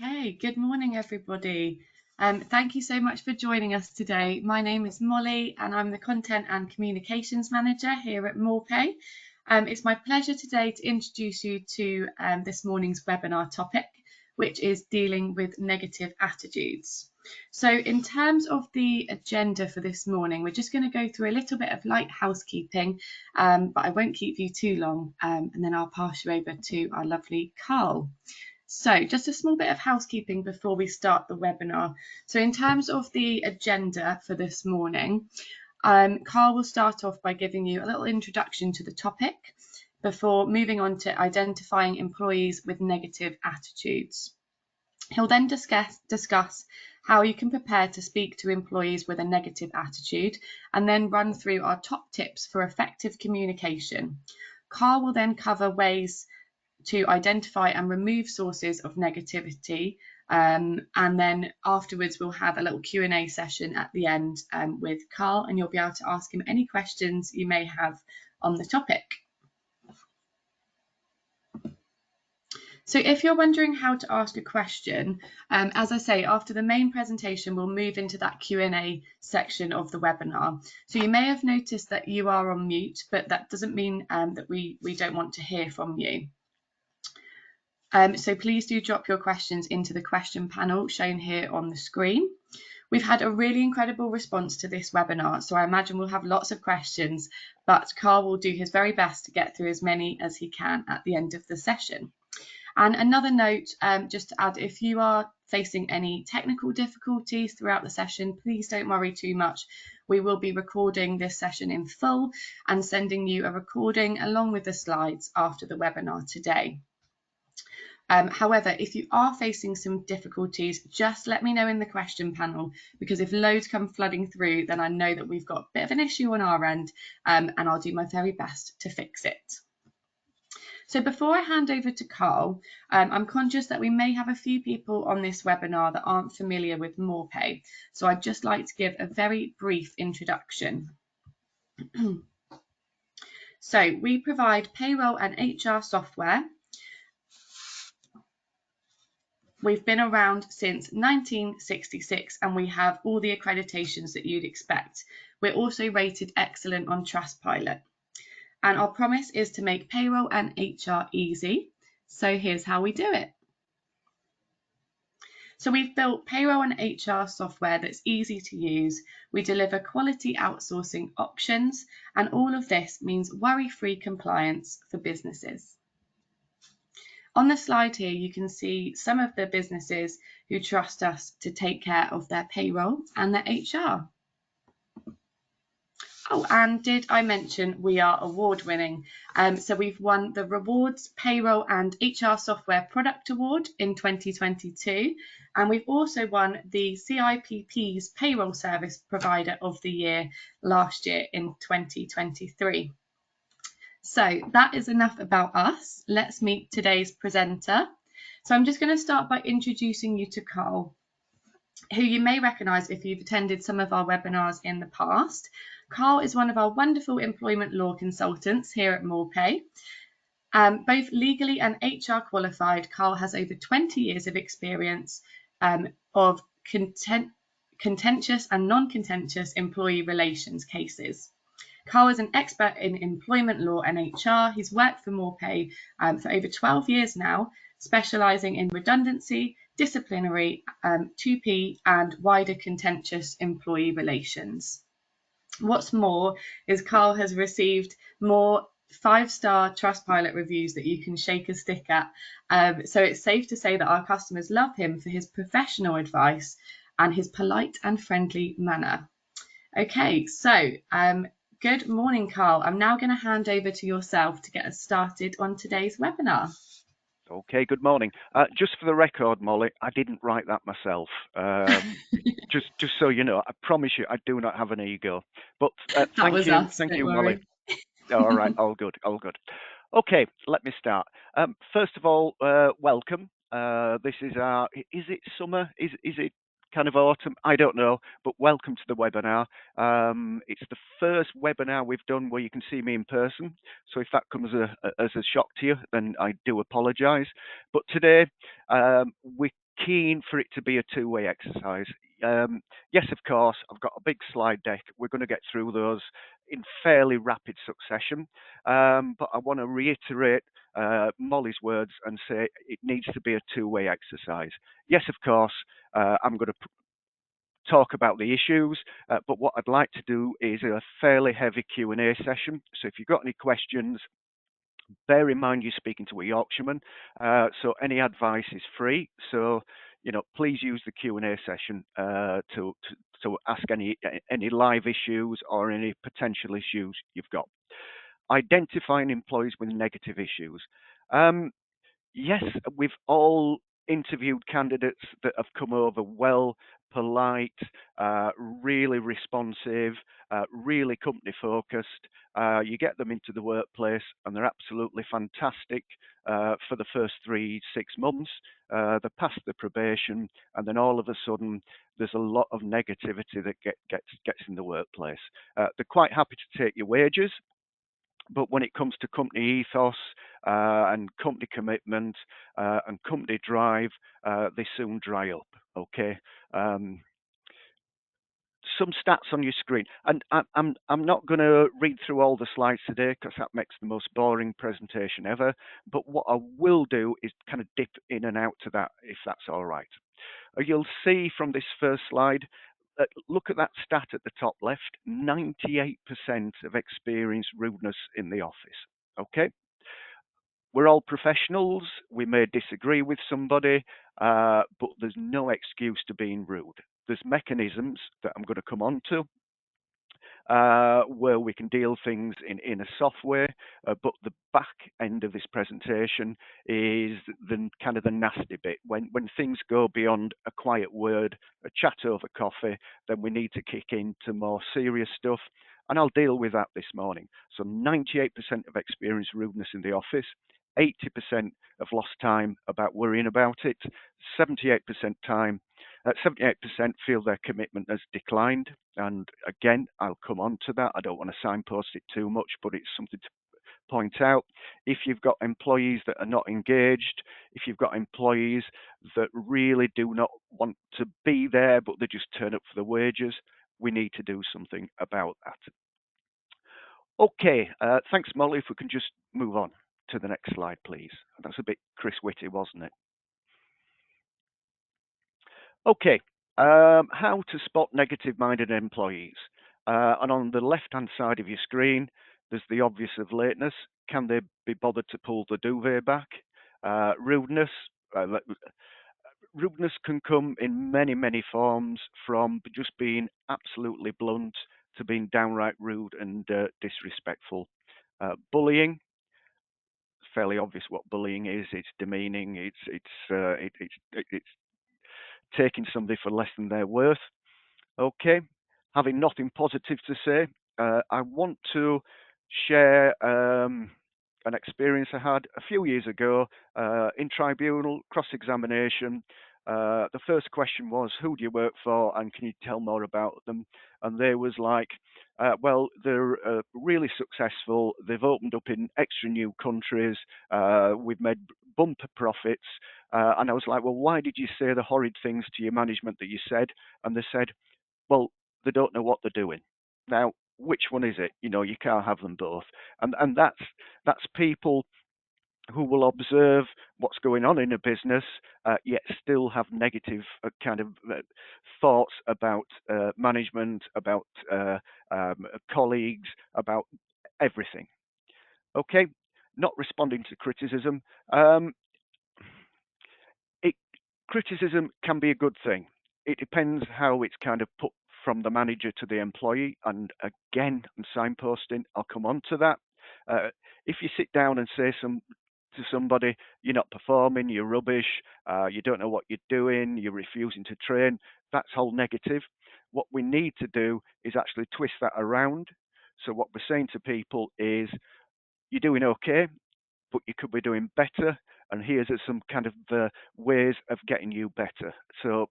Okay, good morning, everybody. Thank you so much for joining us today. My name is Molly, and I'm the Content and Communications Manager here at Morpay. It's my pleasure today to introduce you to this morning's webinar topic, which is dealing with negative attitudes. So in terms of the agenda for this morning, we're just going to go through a little bit of light housekeeping, but I won't keep you too long, and then I'll pass you over to our lovely Carl. So just a small bit of housekeeping before we start the webinar. So in terms of the agenda for this morning, Carl will start off by giving you a little introduction to the topic before moving on to identifying employees with negative attitudes. He'll then discuss how you can prepare to speak to employees with a negative attitude and then run through our top tips for effective communication. Carl will then cover ways to identify and remove sources of negativity, and then afterwards we'll have a little Q&A session at the end with Carl, and you'll be able to ask him any questions you may have on the topic. So if you're wondering how to ask a question, as I say, after the main presentation, we'll move into that Q&A section of the webinar. So you may have noticed that you are on mute, but that doesn't mean that we don't want to hear from you. So please do drop your questions into the question panel shown here on the screen. We've had a really incredible response to this webinar, so I imagine we'll have lots of questions, but Carl will do his very best to get through as many as he can at the end of the session. And another note, just to add, if you are facing any technical difficulties throughout the session, please don't worry too much. We will be recording this session in full and sending you a recording along with the slides after the webinar today. However, if you are facing some difficulties, just let me know in the question panel, because if loads come flooding through, then I know that we've got a bit of an issue on our end, and I'll do my very best to fix it. So before I hand over to Carl, I'm conscious that we may have a few people on this webinar that aren't familiar with Morpay, so I'd just like to give a very brief introduction. So we provide payroll and HR software. We've been around since 1966 and we have all the accreditations that you'd expect. We're also rated excellent on Trustpilot. And our promise is to make payroll and HR easy. So here's how we do it. So we've built payroll and HR software that's easy to use. We deliver quality outsourcing options, and all of this means worry-free compliance for businesses. On the slide here, you can see some of the businesses who trust us to take care of their payroll and their HR. Oh, and did I mention we are award winning? So we've won the Rewards Payroll and HR Software Product Award in 2022, and we've also won the CIPP's Payroll Service Provider of the Year last year in 2023. So that is enough about us. Let's meet today's presenter. So I'm just going to start by introducing you to Carl, who you may recognise if you've attended some of our webinars in the past. Carl is one of our wonderful employment law consultants here at Morpay. Both legally and HR qualified, Carl has over 20 years of experience of contentious and non-contentious employee relations cases. Carl is an expert in employment law and HR. He's worked for Morpay for over 12 years now, specialising in redundancy, disciplinary, 2P and wider contentious employee relations. What's more is Carl has received more 5-star Trustpilot reviews that you can shake a stick at. So it's safe to say that our customers love him for his professional advice and his polite and friendly manner. Okay, so good morning, Carl. I'm now going to hand over to yourself to get us started on today's webinar. Okay, good morning. Just for the record, Molly, I didn't write that myself. Just so you know, I promise you, I do not have an ego. But thank you, Molly. All right, all good, all good. Okay, let me start. First of all, welcome. This is our. Is it summer? Is it kind of autumn? I don't know, but welcome to the webinar. It's the first webinar we've done where you can see me in person. So if that comes as a shock to you, then I do apologise. But today we keen for it to be a two-way exercise. Yes, of course, I've got a big slide deck. We're going to get through those in fairly rapid succession. But I want to reiterate Molly's words and say it needs to be a two-way exercise. Yes, of course, I'm going to talk about the issues, but what I'd like to do is a fairly heavy Q&A session. So if you've got any questions, bear in mind you're speaking to a Yorkshireman, so any advice is free. So, please use the Q&A session to ask any live issues or any potential issues you've got. Identifying employees with negative issues. Yes, we've all interviewed candidates that have come over well, polite, really responsive, really company focused. You get them into the workplace and they're absolutely fantastic for the first 3-6 months. They pass the probation, and then all of a sudden there's a lot of negativity that gets in the workplace. They're quite happy to take your wages, but when it comes to company ethos and company commitment and company drive, they soon dry up. Okay. Some stats on your screen, and I'm not going to read through all the slides today because that makes the most boring presentation ever. But what I will do is kind of dip in and out to that, if that's all right. You'll see from this first slide, look at that stat at the top left, 98% of experience rudeness in the office. Okay. We're all professionals. We may disagree with somebody, but there's no excuse to being rude. There's mechanisms that I'm going to come on to where we can deal things in a software, but the back end of this presentation is the kind of the nasty bit. When things go beyond a quiet word, a chat over coffee, then we need to kick into more serious stuff, and I'll deal with that this morning. So 98% of experience rudeness in the office, 80% of lost time about worrying about it, 78% time 78% feel their commitment has declined. And again, I'll come on to that. I don't want to signpost it too much, but it's something to point out. If you've got employees that are not engaged, if you've got employees that really do not want to be there, but they just turn up for the wages, we need to do something about that. Okay, thanks, Molly. If we can just move on to the next slide, please. That's a bit Chris Whitty, wasn't it? Okay, how to spot negative-minded employees. And on the left-hand side of your screen, there's the obvious of lateness. Can they be bothered to pull the duvet back? Rudeness. Rudeness can come in many, many forms, from just being absolutely blunt to being downright rude and disrespectful. Bullying. It's fairly obvious what bullying is. It's demeaning. It's taking somebody for less than they're worth. Okay, having nothing positive to say, I want to share an experience I had a few years ago in tribunal cross-examination. The first question was, who do you work for and can you tell more about them? And they was like, well, they're really successful. They've opened up in extra new countries. We've made bumper profits. And I was like, well, why did you say the horrid things to your management that you said? And they said, well, they don't know what they're doing. Now, which one is it? You can't have them both. And that's people who will observe what's going on in a business, yet still have negative kind of thoughts about management, about colleagues, about everything. Okay, not responding to criticism. Criticism can be a good thing. It depends how it's kind of put from the manager to the employee. And again, I'm signposting, I'll come on to that. If you sit down and say to somebody, you're not performing, you're rubbish, you don't know what you're doing, you're refusing to train, that's all negative. What we need to do is actually twist that around. So what we're saying to people is, you're doing okay, but you could be doing better, and here's some kind of ways of getting you better. So,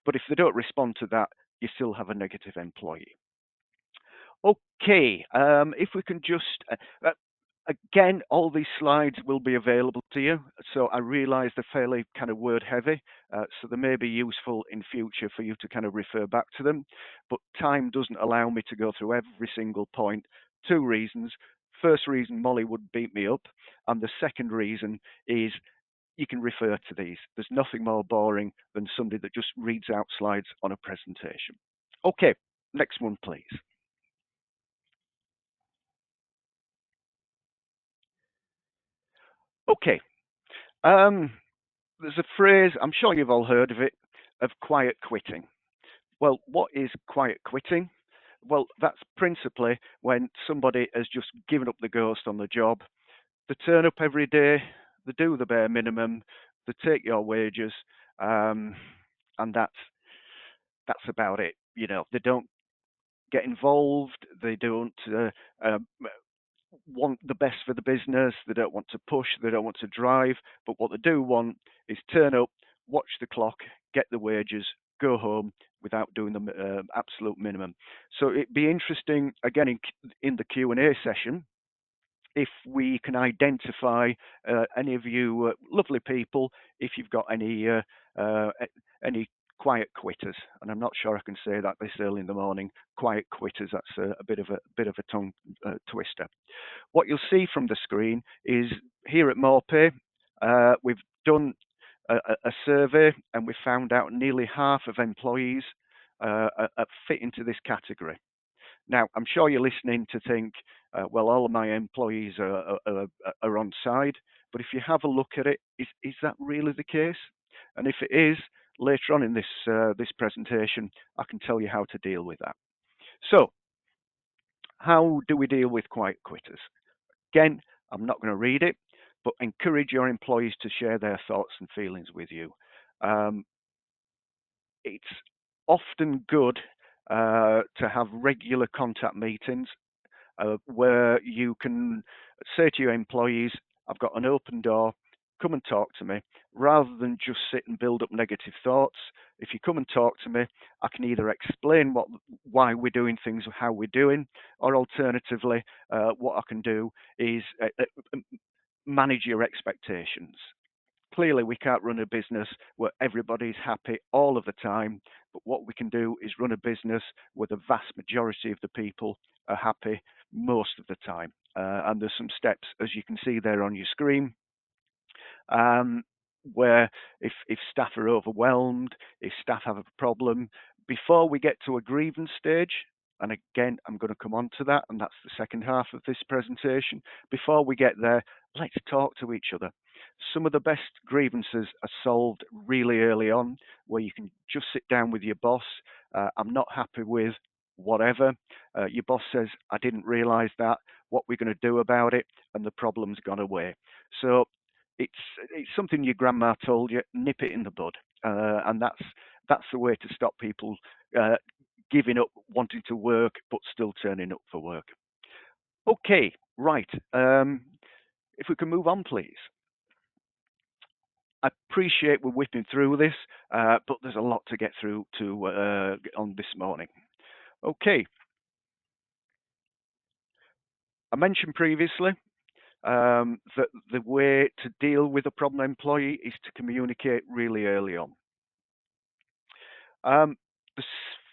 but if they don't respond to that, you still have a negative employee. Okay, if we can just, Again, all these slides will be available to you. So I realise they're fairly kind of word heavy, so they may be useful in future for you to kind of refer back to them. But time doesn't allow me to go through every single point. Two reasons. First reason, Molly would beat me up. And the second reason is you can refer to these. There's nothing more boring than somebody that just reads out slides on a presentation. Okay, next one, please. Okay. There's a phrase, I'm sure you've all heard of it, of quiet quitting. Well, what is quiet quitting? Well, that's principally when somebody has just given up the ghost on the job. They turn up every day, they do the bare minimum, they take your wages, and that's about it. You know, they don't get involved, they don't uh, want the best for the business. They don't want to push. They don't want to drive. But what they do want is turn up, watch the clock, get the wages, go home without doing the absolute minimum. So it'd be interesting again in the Q&A session if we can identify any of you lovely people, if you've got any quiet quitters, and I'm not sure I can say that this early in the morning. Quiet quitters. That's a bit of a tongue twister. What you'll see from the screen is here at Morpay, we've done a survey and we found out nearly half of employees fit into this category. Now, I'm sure you're listening to think, well, all of my employees are on side, but if you have a look at it, is that really the case? And if it is, later on in this presentation, I can tell you how to deal with that. So, how do we deal with quiet quitters? Again, I'm not going to read it, but encourage your employees to share their thoughts and feelings with you. It's often good to have regular contact meetings where you can say to your employees, I've got an open door, come and talk to me, rather than just sit and build up negative thoughts. If you come and talk to me, I can either explain why we're doing things, how we're doing, or alternatively, what I can do is manage your expectations. Clearly, we can't run a business where everybody's happy all of the time, but what we can do is run a business where the vast majority of the people are happy most of the time. And there's some steps, as you can see there on your screen, where if staff are overwhelmed, if staff have a problem, before we get to a grievance stage, and again, I'm going to come on to that, and that's the second half of this presentation. Before we get there, let's talk to each other. Some of the best grievances are solved really early on, where you can just sit down with your boss. I'm not happy with whatever. Your boss says, I didn't realize that. What we're going to do about it, and the problem's gone away. So it's something your grandma told you. Nip it in the bud, and that's the way to stop people giving up wanting to work but still turning up for work. Okay, right. If we can move on, please. I appreciate we're whipping through this, but there's a lot to get through on this morning. Okay. I mentioned previously that the way to deal with a problem employee is to communicate really early on. The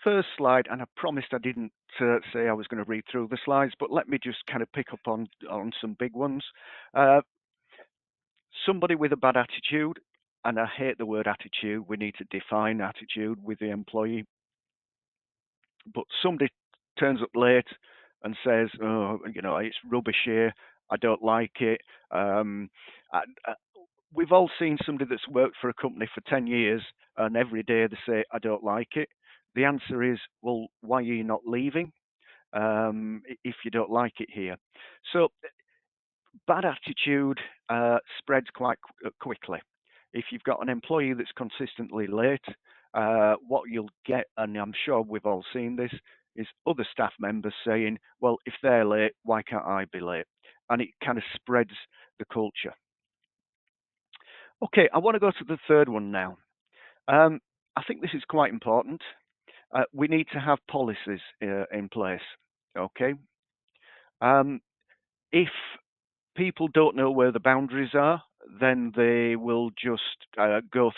first slide, and I promised I didn't say I was going to read through the slides, but let me just kind of pick up on some big ones. Somebody with a bad attitude, and I hate the word attitude, we need to define attitude with the employee, but somebody turns up late and says, oh, it's rubbish here, I don't like it. We've all seen somebody that's worked for a company for 10 years and every day they say, I don't like it. The answer is, well, why are you not leaving if you don't like it here? So bad attitude spreads quite quickly. If you've got an employee that's consistently late, what you'll get, and I'm sure we've all seen this, is other staff members saying, well, if they're late, why can't I be late? And it kind of spreads the culture. Okay, I want to go to the third one now. I think this is quite important. We need to have policies in place. Okay. If people don't know where the boundaries are, then they will just go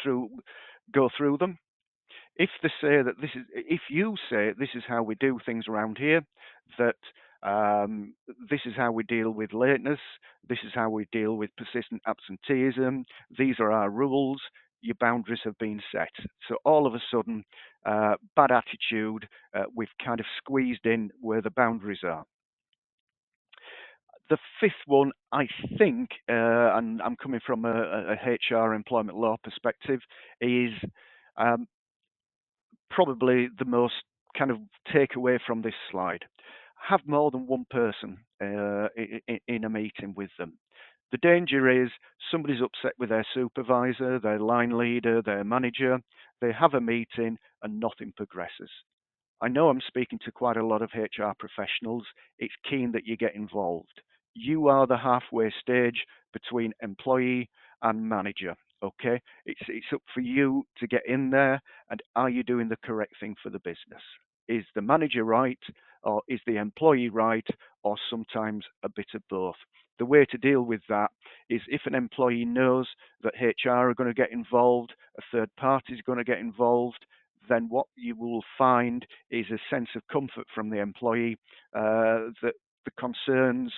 through them. If they say that if you say this is how we do things around here, that this is how we deal with lateness, this is how we deal with persistent absenteeism, these are our rules, your boundaries have been set. So all of a sudden, bad attitude, we've kind of squeezed in where the boundaries are. The fifth one, I think, and I'm coming from a HR employment law perspective, is um, probably the most kind of takeaway from this slide. Have more than one person in a meeting with them. The danger is somebody's upset with their supervisor, their line leader, their manager. They have a meeting and nothing progresses. I know I'm speaking to quite a lot of HR professionals. It's keen that you get involved. You are the halfway stage between employee and manager. Okay, it's up for you to get in there, and are you doing the correct thing for the business? Is the manager right, or is the employee right, or sometimes a bit of both? The way to deal with that is if an employee knows that HR are going to get involved, a third party is going to get involved, then what you will find is a sense of comfort from the employee that the concerns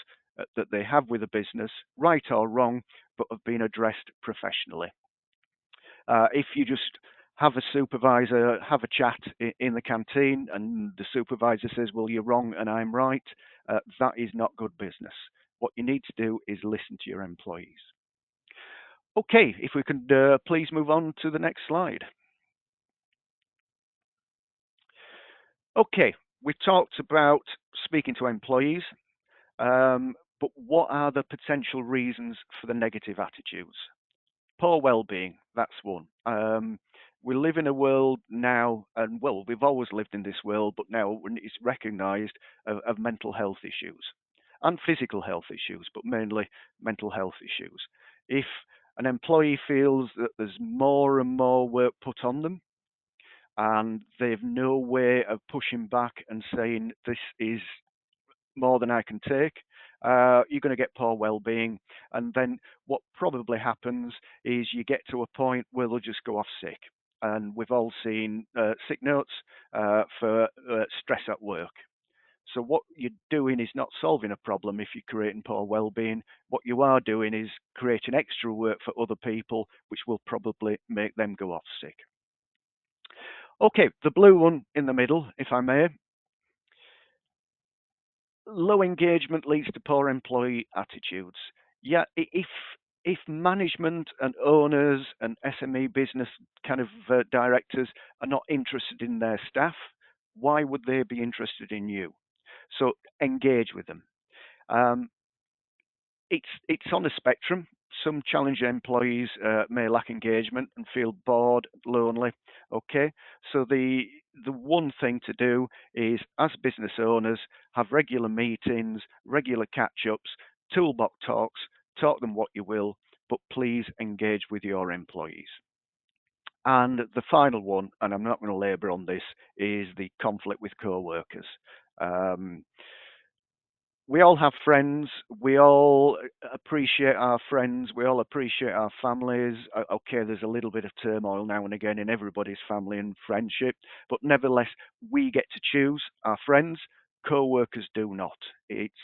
that they have with the business, right or wrong, but have been addressed professionally. If you just have a supervisor have a chat in the canteen and the supervisor says, well, you're wrong and I'm right, that is not good business. What you need to do is listen to your employees. Okay, if we could please move on to the next slide. Okay, we've talked about speaking to employees, but what are the potential reasons for the negative attitudes? Poor well-being, that's one. We live in a world now, and well, we've always lived in this world, but now it's recognised of mental health issues and physical health issues, but mainly mental health issues. If an employee feels that there's more and more work put on them, and they've no way of pushing back and saying this is more than I can take, you're going to get poor well-being. And then what probably happens is you get to a point where they'll just go off sick. And we've all seen sick notes for stress at work. So what you're doing is not solving a problem if you're creating poor well-being. What you are doing is creating extra work for other people, which will probably make them go off sick. Okay, the blue one in the middle, if I may. Low engagement leads to poor employee attitudes. Yeah, if management and owners and SME business kind of directors are not interested in their staff, why would they be interested in you? So engage with them. It's on a spectrum. Some challenging employees may lack engagement and feel bored, lonely. Okay, so the one thing to do is, as business owners, have regular meetings, regular catch-ups, toolbox talks. Talk them what you will, but please engage with your employees. And the final one, and I'm not going to labour on this, is the conflict with co-workers. We all have friends. We all appreciate our friends. We all appreciate our families. Okay, there's a little bit of turmoil now and again in everybody's family and friendship, but nevertheless, we get to choose our friends. Co-workers do not. It's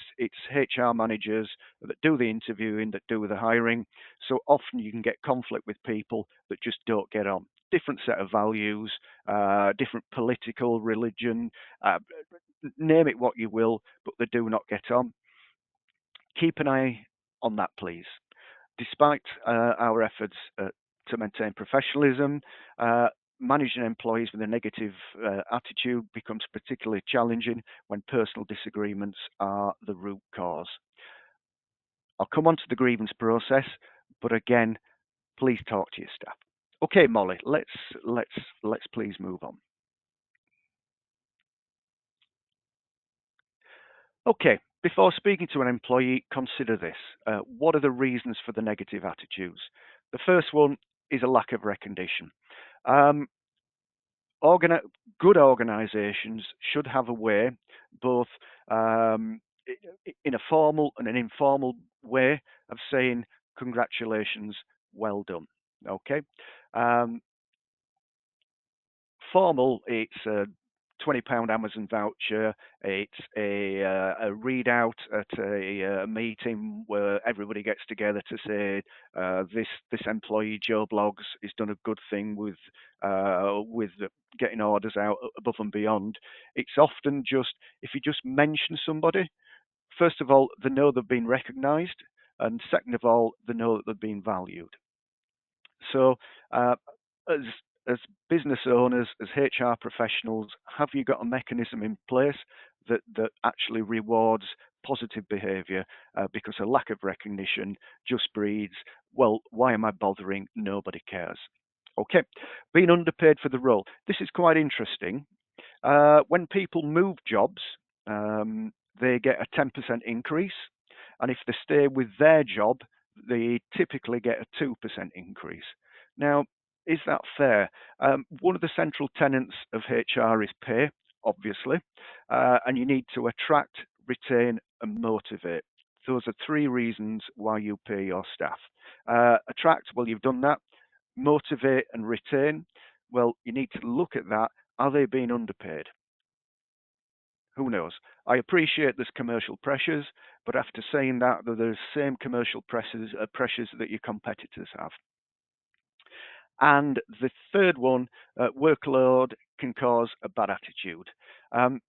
HR managers that do the interviewing, that do the hiring. So often you can get conflict with people that just don't get on. Different set of values, different political, religion, name it what you will, but they do not get on. Keep an eye on that, please. Despite our efforts to maintain professionalism, managing employees with a negative attitude becomes particularly challenging when personal disagreements are the root cause. I'll come on to the grievance process, but again, please talk to your staff. Okay, Molly, let's please move on. Okay, before speaking to an employee, consider this. What are the reasons for the negative attitudes? The first one is a lack of recognition. Good organisations should have a way, both in a formal and an informal way of saying congratulations, well done. Okay. Um, Formal, it's a £20 Amazon voucher. It's a readout at a meeting where everybody gets together to say this employee Joe Blogs has done a good thing with getting orders out above and beyond. It's often just if you just mention somebody. First of all, they know they've been recognised, and second of all, they know that they've been valued. So, uh, as as business owners, as HR professionals, have you got a mechanism in place that actually rewards positive behaviour? Because a lack of recognition just breeds, well, why am I bothering? Nobody cares. Okay, being underpaid for the role. This is quite interesting. When people move jobs, they get a 10% increase, and if they stay with their job, they typically get a 2% increase. Now, is that fair? One of the central tenets of HR is pay, obviously, and you need to attract, retain, and motivate. Those are three reasons why you pay your staff. Attract, well, you've done that. Motivate and retain, well, you need to look at that. Are they being underpaid? Who knows? I appreciate there's commercial pressures, but after saying that, there's the same commercial pressures that your competitors have. And the third one, workload can cause a bad attitude. Um,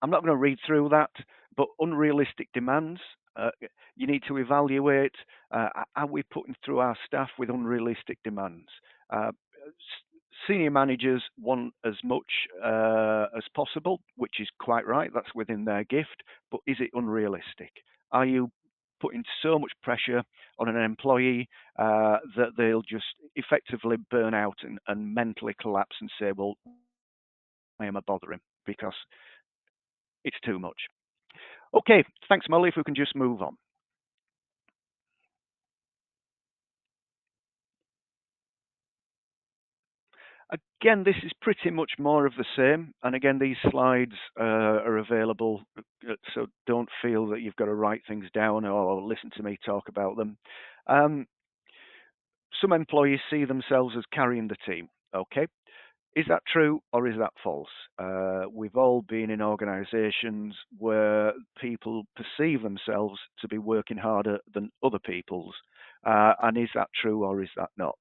I'm not going to read through that, but unrealistic demands. You need to evaluate, are we putting through our staff with unrealistic demands? Senior managers want as much as possible, which is quite right. That's within their gift. But is it unrealistic? Are you putting so much pressure on an employee that they'll just effectively burn out and mentally collapse and say, well, why am I bothering? Because it's too much. Okay, thanks, Molly. If we can just move on. Again, this is pretty much more of the same. And again, these slides are available, so don't feel that you've got to write things down or listen to me talk about them. Some employees see themselves as carrying the team. Okay, is that true or is that false? We've all been in organisations where people perceive themselves to be working harder than other people's. And is that true or is that not?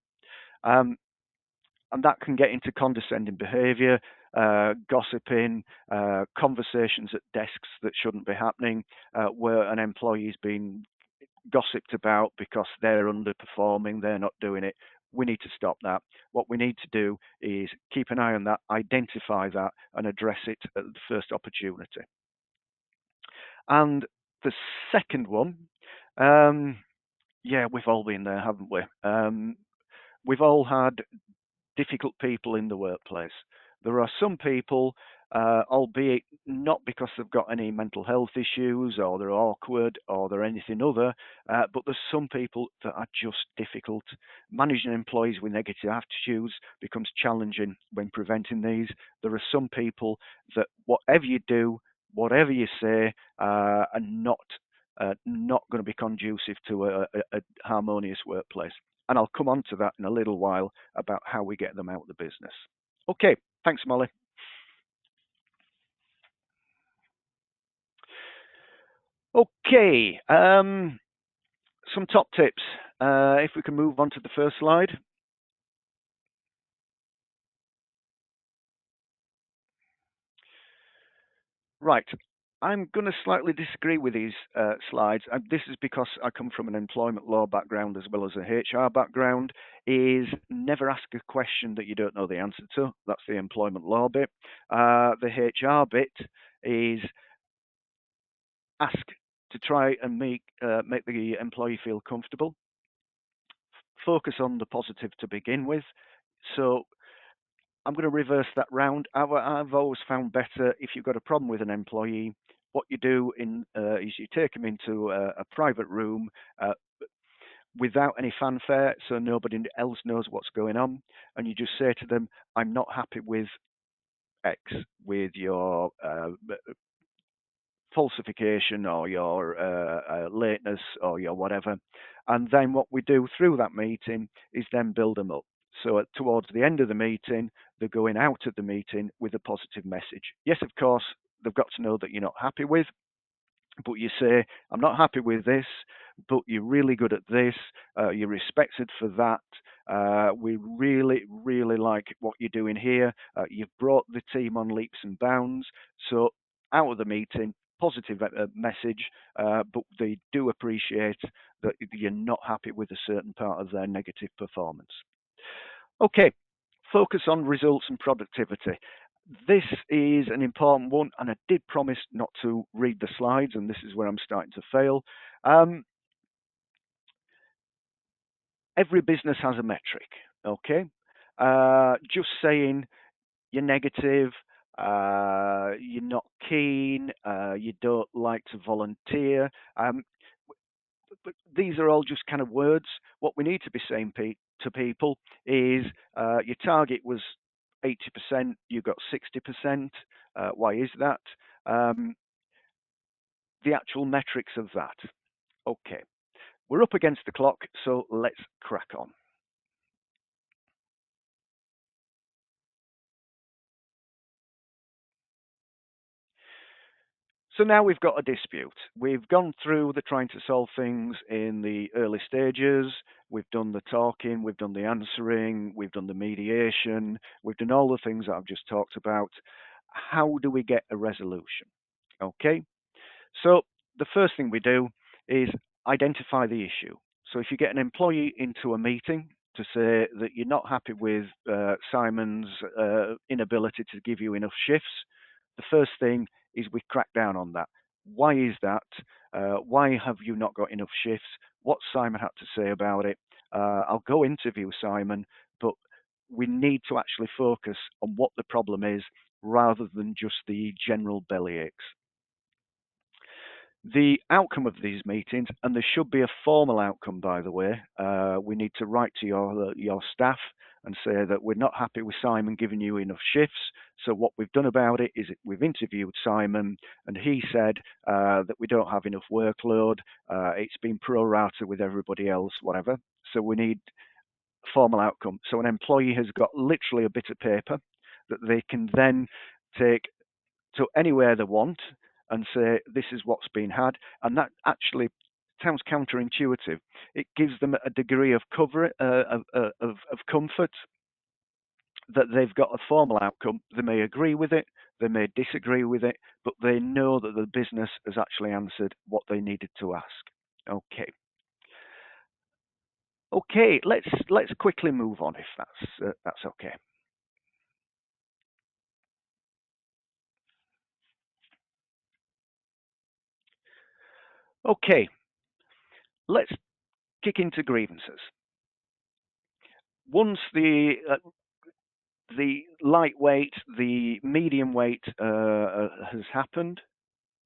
And that can get into condescending behaviour, gossiping, conversations at desks that shouldn't be happening, where an employee's been gossiped about because they're underperforming, they're not doing it. We need to stop that. What we need to do is keep an eye on that, identify that, and address it at the first opportunity. And the second one, yeah, we've all been there, haven't we? We've all had difficult people in the workplace. There are some people, albeit not because they've got any mental health issues or they're awkward or they're anything other, but there's some people that are just difficult. Managing employees with negative attitudes becomes challenging when preventing these. There are some people that whatever you do, whatever you say, are not going to be conducive to a harmonious workplace. And I'll come on to that in a little while about how we get them out of the business. Okay, thanks, Molly. Okay, some top tips. If we can move on to the first slide. Right, I'm going to slightly disagree with these slides. This is because I come from an employment law background as well as a HR background, is never ask a question that you don't know the answer to. That's the employment law bit. The HR bit is ask to try and make the employee feel comfortable. Focus on the positive to begin with. So I'm going to reverse that round. I've always found better if you've got a problem with an employee, what you do is you take them into a private room without any fanfare, so nobody else knows what's going on, and you just say to them, I'm not happy with X, with your falsification or your lateness or your whatever. And then what we do through that meeting is then build them up. So towards the end of the meeting, they're going out of the meeting with a positive message. Yes, of course, they've got to know that you're not happy with, but you say, I'm not happy with this, but you're really good at this, you're respected for that, we really, really like what you're doing here, you've brought the team on leaps and bounds. So out of the meeting, positive message, but they do appreciate that you're not happy with a certain part of their negative performance. Okay, focus on results and productivity. This is an important one, and I did promise not to read the slides, and this is where I'm starting to fail. Every business has a metric, okay? Just saying you're negative, you're not keen, you don't like to volunteer. But these are all just kind of words. What we need to be saying to people is your target was 80%, you got 60%. Why is that? The actual metrics of that. Okay, we're up against the clock, so let's crack on. So now we've got a dispute. We've gone through the trying to solve things in the early stages. We've done the talking, we've done the answering, we've done the mediation, we've done all the things that I've just talked about. How do we get a resolution? Okay, so the first thing we do is identify the issue. So if you get an employee into a meeting to say that you're not happy with Simon's inability to give you enough shifts, the first thing is we crack down on that. Why is that? Why have you not got enough shifts? What Simon had to say about it? I'll go interview Simon, but we need to actually focus on what the problem is rather than just the general bellyaches. The outcome of these meetings, and there should be a formal outcome, by the way, we need to write to your staff and say that we're not happy with Simon giving you enough shifts. So what we've done about it is we've interviewed Simon, and he said that we don't have enough workload. It's been pro rata with everybody else, whatever. So we need a formal outcome. So an employee has got literally a bit of paper that they can then take to anywhere they want and say this is what's been had, and that actually sounds counterintuitive. It gives them a degree of cover of comfort that they've got a formal outcome. They may agree with it, they may disagree with it, but they know that the business has actually answered what they needed to ask. Okay. Okay, let's quickly move on if that's okay. Okay, let's kick into grievances. Once the lightweight, the medium weight has happened,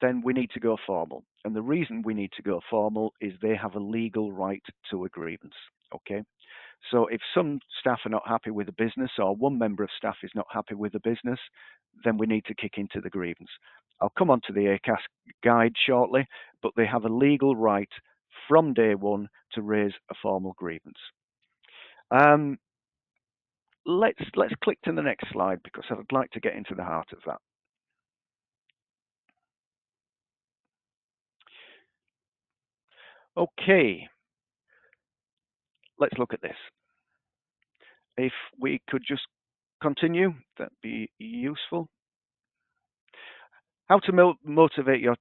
then we need to go formal. And the reason we need to go formal is they have a legal right to a grievance. Okay. So if some staff are not happy with the business or one member of staff is not happy with the business, then we need to kick into the grievance. I'll come on to the ACAS guide shortly, but they have a legal right from day one to raise a formal grievance. Let's click to the next slide because I'd like to get into the heart of that. Okay, let's look at this. If we could just continue, that'd be useful. How to motivate your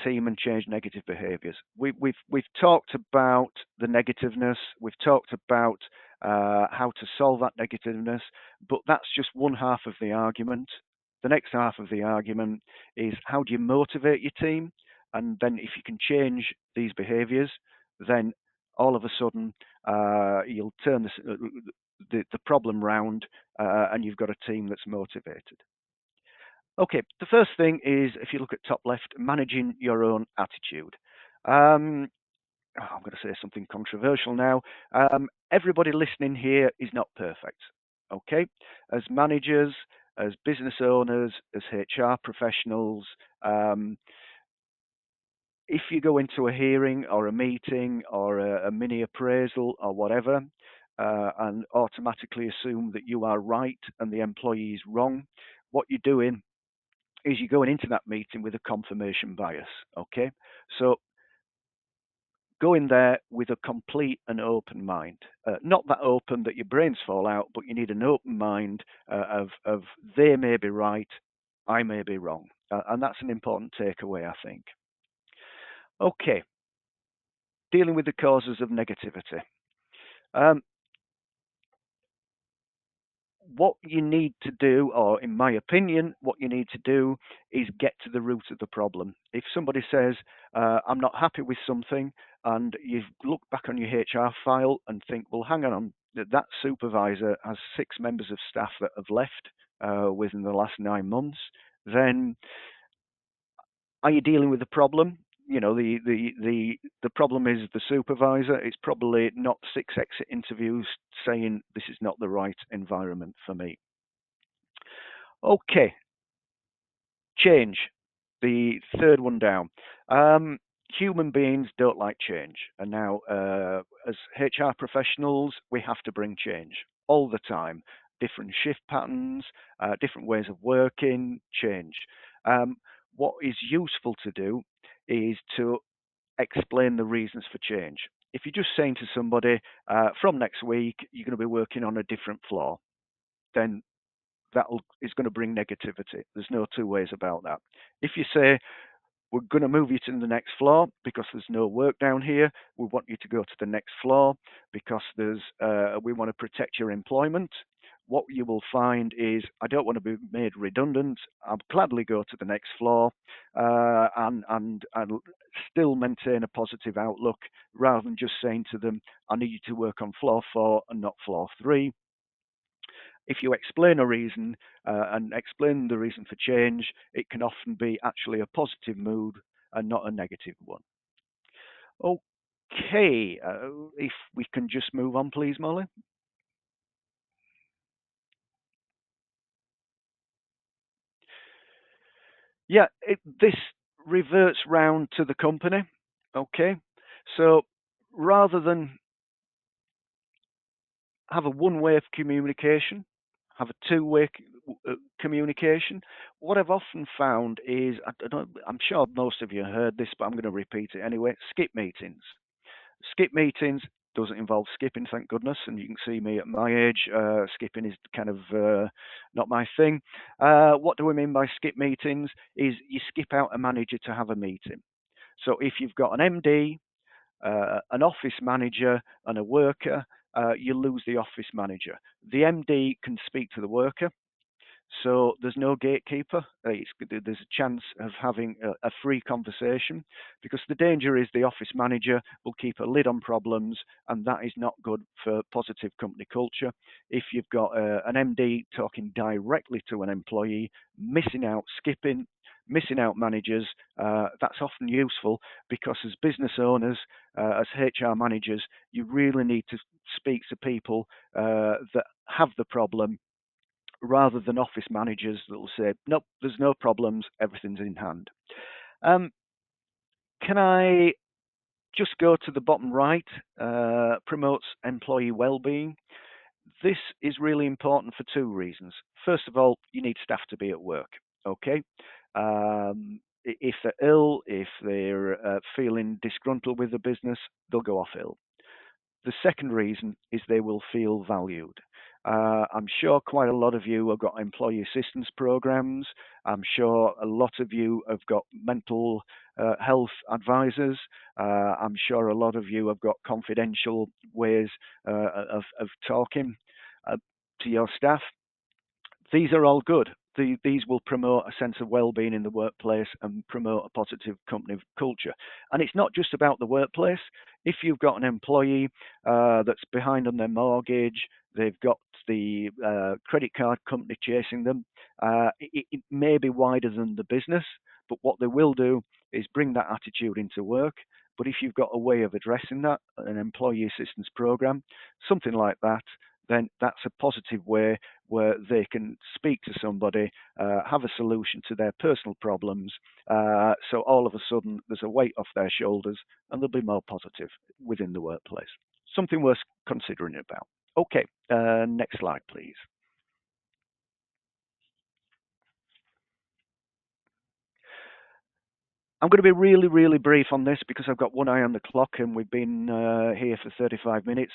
team and change negative behaviours. We've talked about the negativeness. We've talked about how to solve that negativeness, but that's just one half of the argument. The next half of the argument is how do you motivate your team, and then if you can change these behaviours, then all of a sudden you'll turn the problem round, and you've got a team that's motivated. Okay, the first thing is, if you look at top left, managing your own attitude. I'm going to say something controversial now. Everybody listening here is not perfect. Okay, as managers, as business owners, as HR professionals, if you go into a hearing or a meeting or a mini appraisal or whatever, and automatically assume that you are right and the employee is wrong, what you're doing is you're going into that meeting with a confirmation bias. Okay, so go in there with a complete and open mind. Not that open that your brains fall out, but you need an open mind of they may be right, I may be wrong. And that's an important takeaway, I think. Okay, dealing with the causes of negativity. Um, what you need to do, or in my opinion, what you need to do is get to the root of the problem. If somebody says, I'm not happy with something, and you look back on your HR file and think, well, hang on, that supervisor has 6 members of staff that have left within the last 9 months, then are you dealing with the problem? You know, the problem is the supervisor. It's probably not 6 exit interviews saying this is not the right environment for me. Okay, change. The third one down. Human beings don't like change, and now as HR professionals, we have to bring change all the time. Different shift patterns, different ways of working, change. What is useful to do is to explain the reasons for change. If you're just saying to somebody, from next week, you're going to be working on a different floor, then that is going to bring negativity. There's no two ways about that. If you say, we're going to move you to the next floor because there's no work down here, we want you to go to the next floor because we want to protect your employment, what you will find is, I don't want to be made redundant. I'll gladly go to the next floor and still maintain a positive outlook rather than just saying to them, I need you to work on floor 4 and not floor 3. If you explain a reason and explain the reason for change, it can often be actually a positive mood and not a negative one. Okay, if we can just move on, please, Molly. Yeah, this reverts round to the company. Okay, so rather than have a one-way of communication, have a two-way communication. What I've often found is, I'm sure most of you heard this, but I'm going to repeat it anyway. Skip meetings. Skip meetings doesn't involve skipping, thank goodness. And you can see me at my age, skipping is kind of not my thing. What do we mean by skip meetings? Is you skip out a manager to have a meeting. So if you've got an MD, an office manager, and a worker, you lose the office manager. The MD can speak to the worker. So there's no gatekeeper. There's a chance of having a free conversation, because the danger is the office manager will keep a lid on problems, and that is not good for positive company culture. If you've got an MD talking directly to an employee, missing out, skipping, missing out managers, that's often useful, because as business owners, as HR managers, you really need to speak to people that have the problem, rather than office managers that will say, nope, there's no problems, everything's in hand. Can I just go to the bottom right? Promotes employee well-being. This is really important for 2 reasons. First of all, you need staff to be at work. Okay. If they're ill, if they're feeling disgruntled with the business, they'll go off ill. The second reason is they will feel valued. I'm sure quite a lot of you have got employee assistance programs. I'm sure a lot of you have got mental health advisors. I'm sure a lot of you have got confidential ways of talking to your staff. These are all good. These will promote a sense of well-being in the workplace and promote a positive company culture. And it's not just about the workplace. If you've got an employee that's behind on their mortgage, they've got the credit card company chasing them, it may be wider than the business, but what they will do is bring that attitude into work. But if you've got a way of addressing that, an employee assistance program, something like that, then that's a positive way where they can speak to somebody, have a solution to their personal problems. So all of a sudden, there's a weight off their shoulders, and they'll be more positive within the workplace. Something worth considering about. Okay, next slide, please. I'm going to be really, really brief on this because I've got one eye on the clock and we've been here for 35 minutes.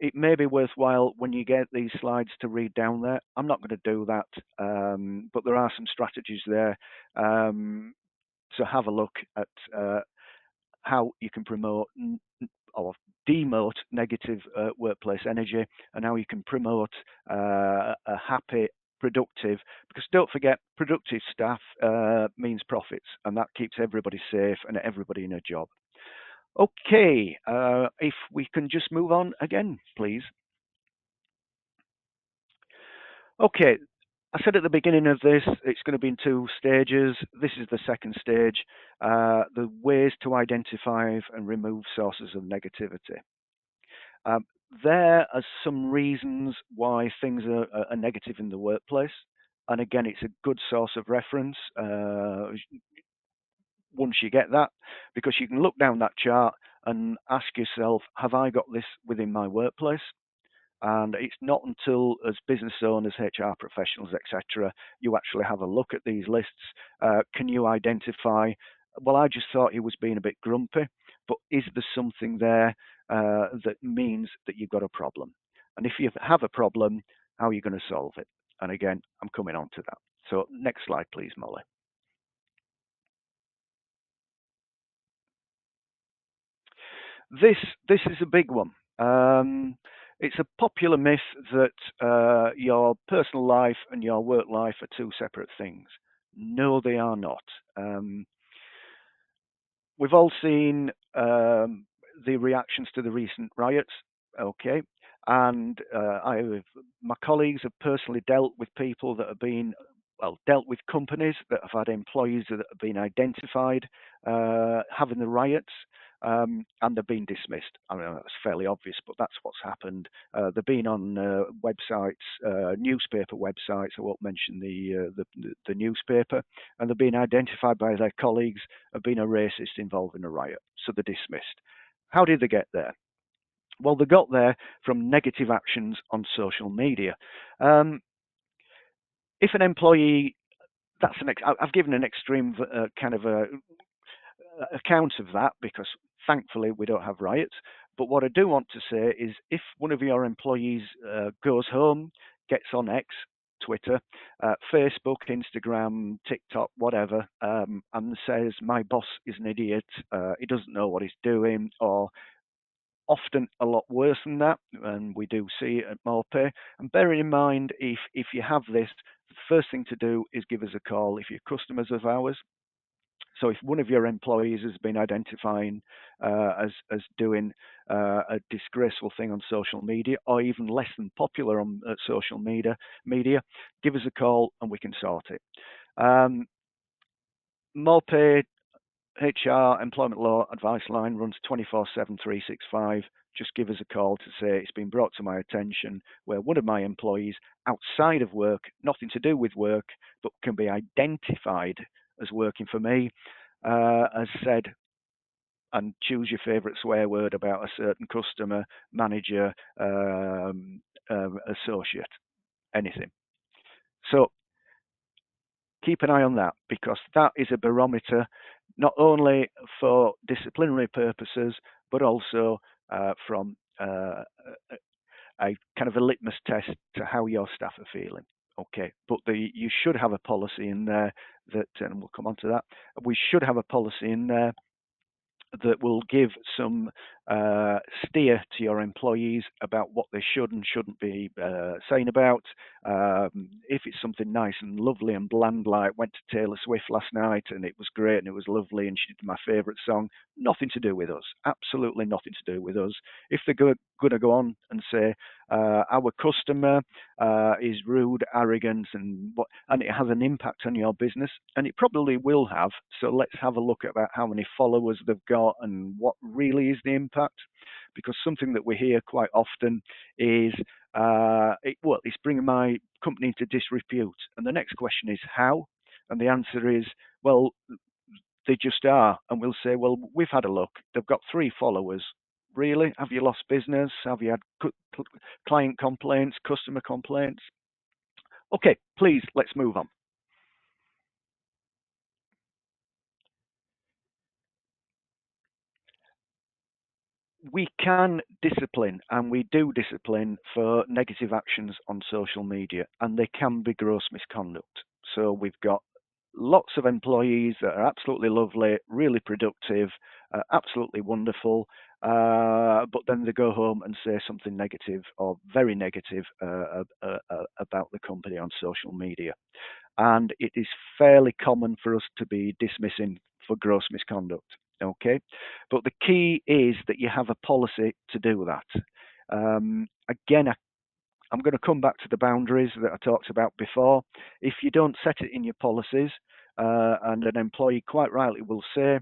It may be worthwhile when you get these slides to read down there. I'm not going to do that, but there are some strategies there. So have a look at how you can promote or demote negative workplace energy, and how you can promote a happy, productive, because don't forget, productive staff means profits, and that keeps everybody safe and everybody in a job. Okay, if we can just move on again, please. Okay, I said at the beginning of this, it's going to be in 2 stages. This is the second stage, the ways to identify and remove sources of negativity. There are some reasons why things are negative in the workplace. And again, it's a good source of reference once you get that, because you can look down that chart and ask yourself, have I got this within my workplace? And it's not until, as business owners, HR professionals, etc., you actually have a look at these lists. Can you identify, well, I just thought he was being a bit grumpy, but is there something there that means that you've got a problem? And if you have a problem, how are you going to solve it? And again, I'm coming on to that. So next slide, please, Molly. This is a big one. It's a popular myth that your personal life and your work life are 2 separate things. No, they are not. We've all seen the reactions to the recent riots, okay, and my colleagues have personally dealt with people that have been, dealt with companies that have had employees that have been identified having the riots, and they've been dismissed. I mean, that's fairly obvious, but that's what's happened. They've been on websites, newspaper websites. I won't mention the newspaper, and they've been identified by their colleagues have been a racist involved in a riot, so they're dismissed. How did they get there? Well, they got there from negative actions on social media. If an employee, I've given an extreme kind of a account of that because thankfully we don't have riots. But what I do want to say is if one of your employees goes home, gets on X, Twitter, Facebook, Instagram, TikTok, whatever, and says, my boss is an idiot, he doesn't know what he's doing, or often a lot worse than that, and we do see it at Morpay. And bearing in mind, if you have this, the first thing to do is give us a call if you're customers of ours. So if one of your employees has been identifying as doing a disgraceful thing on social media, or even less than popular on social media, give us a call and we can sort it. Morpay HR Employment Law Advice Line runs 24/7, 365. Just give us a call to say it's been brought to my attention where one of my employees outside of work, nothing to do with work, but can be identified as working for me, has said, and choose your favourite swear word about a certain customer, manager, associate, anything. So keep an eye on that, because that is a barometer not only for disciplinary purposes, but also from a kind of a litmus test to how your staff are feeling. Okay, but you should have a policy in there that, and we'll come on to that, we should have a policy in there that will give some steer to your employees about what they should and shouldn't be saying about. If it's something nice and lovely and bland, like went to Taylor Swift last night and it was great and it was lovely and she did my favourite song, nothing to do with us. Absolutely nothing to do with us. If they're going to go on and say, our customer is rude, arrogant, and it has an impact on your business, and it probably will have. So let's have a look at about how many followers they've got and what really is the impact. Because something that we hear quite often is, it's bringing my company into disrepute. And the next question is how? And the answer is, well, they just are. And we'll say, well, we've had a look. They've got 3 followers. Really? Have you lost business? Have you had client complaints, customer complaints? Okay, please, let's move on. We can discipline, and we do discipline for negative actions on social media, and they can be gross misconduct. So we've got lots of employees that are absolutely lovely, really productive, absolutely wonderful, but then they go home and say something negative or very negative about the company on social media. And it is fairly common for us to be dismissing for gross misconduct. Okay, but the key is that you have a policy to do that. Again, I'm going to come back to the boundaries that I talked about before. If you don't set it in your policies, and an employee quite rightly will say,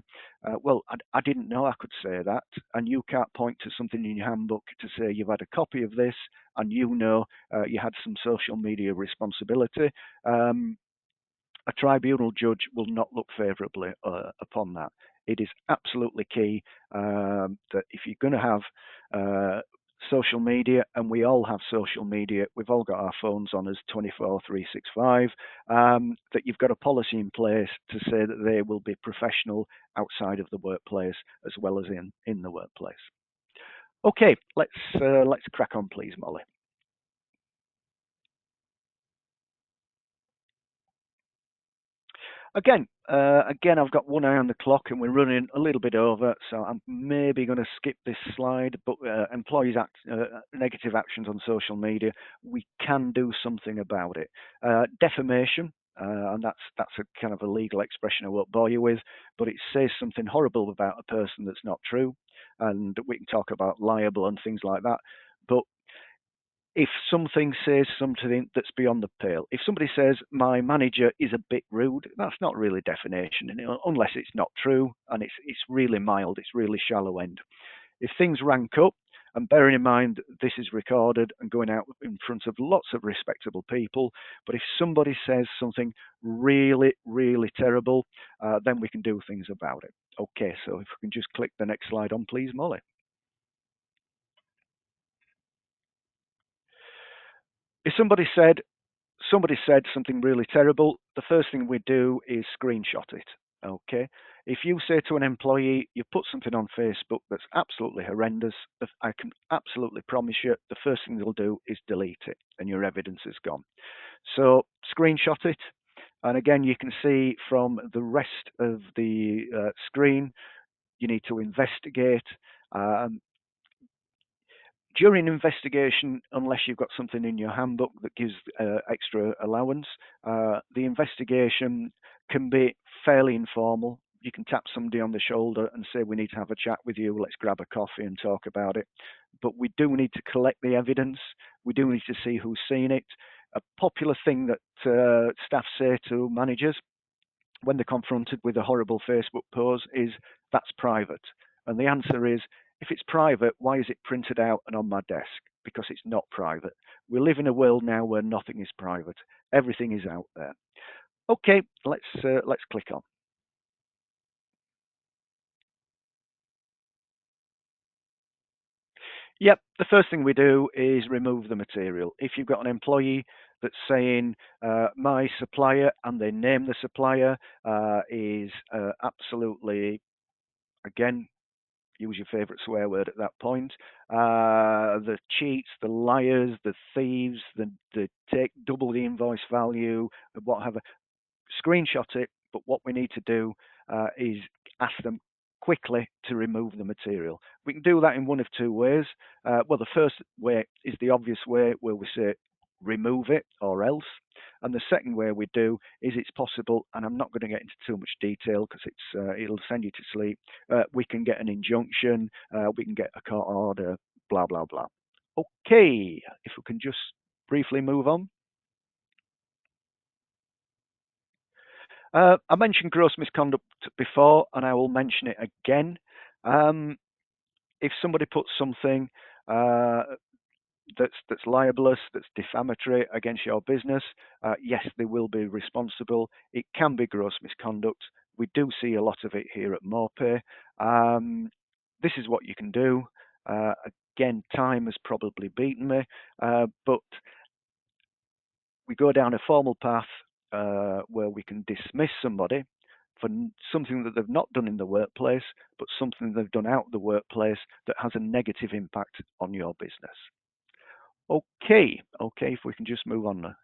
well, I didn't know I could say that, and you can't point to something in your handbook to say you've had a copy of this and you know you had some social media responsibility. A tribunal judge will not look favourably upon that. It is absolutely key that if you're going to have social media, and we all have social media, we've all got our phones on us 24/365, that you've got a policy in place to say that they will be professional outside of the workplace as well as in the workplace. Okay, let's crack on, please, Molly. Again, I've got one eye on the clock and we're running a little bit over, so I'm maybe going to skip this slide. But employees' negative actions on social media, we can do something about it. Defamation, and that's a kind of a legal expression I won't bore you with, but it says something horrible about a person that's not true, and we can talk about liable and things like that. But if something says something that's beyond the pale, if somebody says my manager is a bit rude, that's not really defamation, unless it's not true and it's really mild, it's really shallow end. If things rank up, and bearing in mind this is recorded and going out in front of lots of respectable people, but if somebody says something really, really terrible, then we can do things about it. Okay, so if we can just click the next slide on, please, Molly. If somebody said something really terrible, the first thing we do is screenshot it. Okay. If you say to an employee, you put something on Facebook that's absolutely horrendous, I can absolutely promise you the first thing they'll do is delete it and your evidence is gone. So screenshot it. And again, you can see from the rest of the screen, you need to investigate. During investigation, unless you've got something in your handbook that gives extra allowance, the investigation can be fairly informal. You can tap somebody on the shoulder and say, we need to have a chat with you, let's grab a coffee and talk about it. But we do need to collect the evidence. We do need to see who's seen it. A popular thing that staff say to managers when they're confronted with a horrible Facebook post is, that's private. And the answer is, if it's private, why is it printed out and on my desk? Because it's not private. We live in a world now where nothing is private. Everything is out there. Okay, let's click on. Yep, the first thing we do is remove the material. If you've got an employee that's saying my supplier, and they name the supplier, is absolutely, again, use your favourite swear word at that point. The cheats, the liars, the thieves, the take double the invoice value, whatever. Screenshot it, but what we need to do is ask them quickly to remove the material. We can do that in one of 2 ways. Well, the first way is the obvious way, where we say remove it or else. And the second way we do is, it's possible, and I'm not going to get into too much detail because it'll send you to sleep. We can get an injunction, we can get a court order, blah, blah, blah. Okay, if we can just briefly move on. I mentioned gross misconduct before, and I will mention it again. If somebody puts something that's libelous, that's defamatory against your business, yes, they will be responsible. It can be gross misconduct. We do see a lot of it here at Morpay. This is what you can do. Again, time has probably beaten me, but we go down a formal path where we can dismiss somebody for something that they've not done in the workplace, but something they've done out of the workplace that has a negative impact on your business. Okay, if we can just move on now,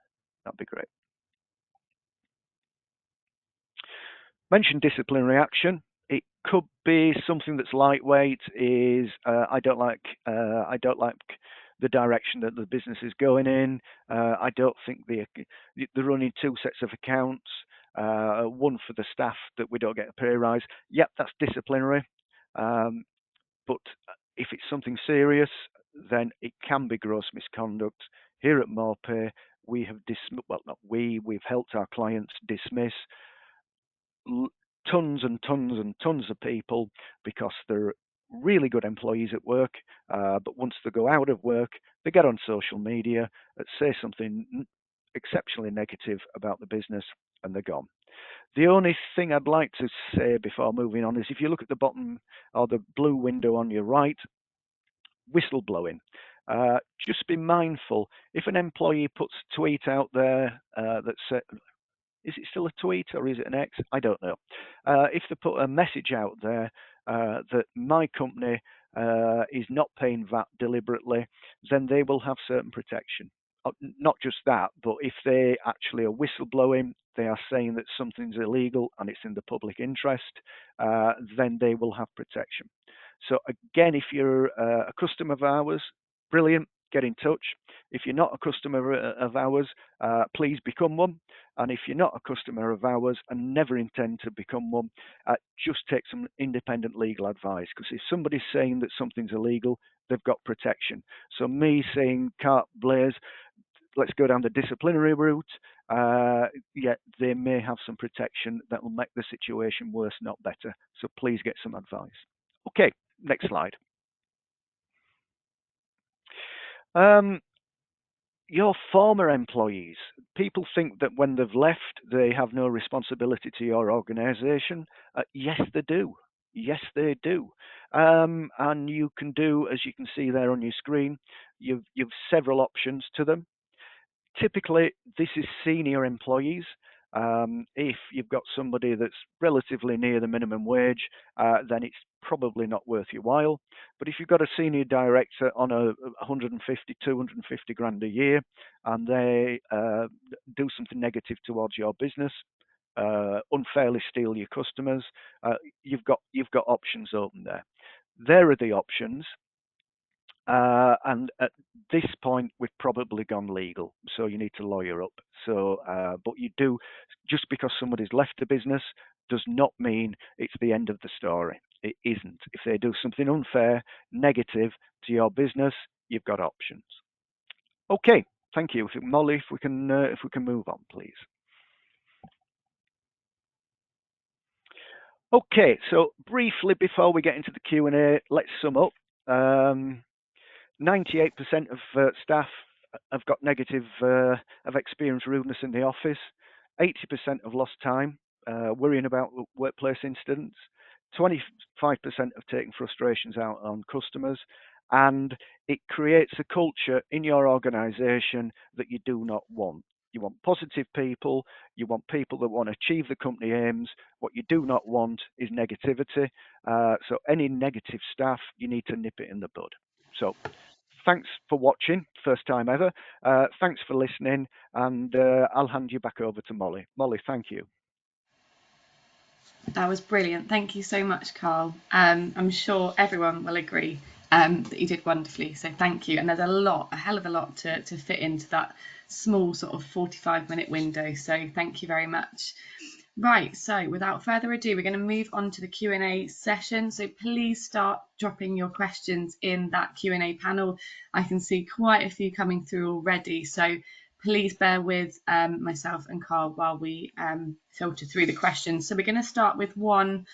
that'd be great. Mention disciplinary action. It could be something that's lightweight. Is I don't like the direction that the business is going in. I don't think they're running two sets of accounts. One for the staff that we don't get a pay rise. Yep, that's disciplinary. But if it's something serious, then it can be gross misconduct. Here at Morpay, we have we've helped our clients dismiss tons and tons and tons of people because they're really good employees at work, but once they go out of work, they get on social media and say something exceptionally negative about the business, and they're gone. The only thing I'd like to say before moving on is if you look at the bottom or the blue window on your right, whistleblowing. Just be mindful if an employee puts a tweet out there that says, is it still a tweet or is it an X? I don't know. If they put a message out there that my company is not paying VAT deliberately, then they will have certain protection. Not just that, but if they actually are whistleblowing, they are saying that something's illegal and it's in the public interest, then they will have protection. So again, if you're a customer of ours, brilliant, get in touch. If you're not a customer of ours, please become one. And if you're not a customer of ours and never intend to become one, just take some independent legal advice. Because if somebody's saying that something's illegal, they've got protection. So me saying, carte blaise, let's go down the disciplinary route, they may have some protection that will make the situation worse, not better. So please get some advice. Okay, next slide. Your former employees, people think that when they've left, they have no responsibility to your organization. Yes, they do. Yes, they do. And you can do, as you can see there on your screen, you've several options to them. Typically, this is senior employees. If you've got somebody that's relatively near the minimum wage, then it's probably not worth your while. But if you've got a senior director on a 150, 250 grand a year, and they do something negative towards your business, unfairly steal your customers, you've got options open there. There are the options. And at this point, we've probably gone legal, so you need to lawyer up. So, but you do, just because somebody's left the business does not mean it's the end of the story. It isn't. If they do something unfair, negative to your business, you've got options. Okay, thank you. Molly, if we can move on, please. Okay, so briefly before we get into the Q&A, let's sum up. 98% of staff have got negative, have experienced rudeness in the office. 80% have lost time worrying about workplace incidents. 25% have taken frustrations out on customers. And it creates a culture in your organization that you do not want. You want positive people. You want people that want to achieve the company aims. What you do not want is negativity. So any negative staff, you need to nip it in the bud. So thanks for watching, first time ever. Thanks for listening, and I'll hand you back over to Molly. Molly, thank you. That was brilliant. Thank you so much, Carl. I'm sure everyone will agree that you did wonderfully. So thank you. And there's a hell of a lot to fit into that small sort of 45-minute window. So thank you very much. Right, so without further ado, we're going to move on to the Q&A session. So please start dropping your questions in that Q&A panel. I can see quite a few coming through already, so please bear with myself and Carl while we filter through the questions. So we're going to start with one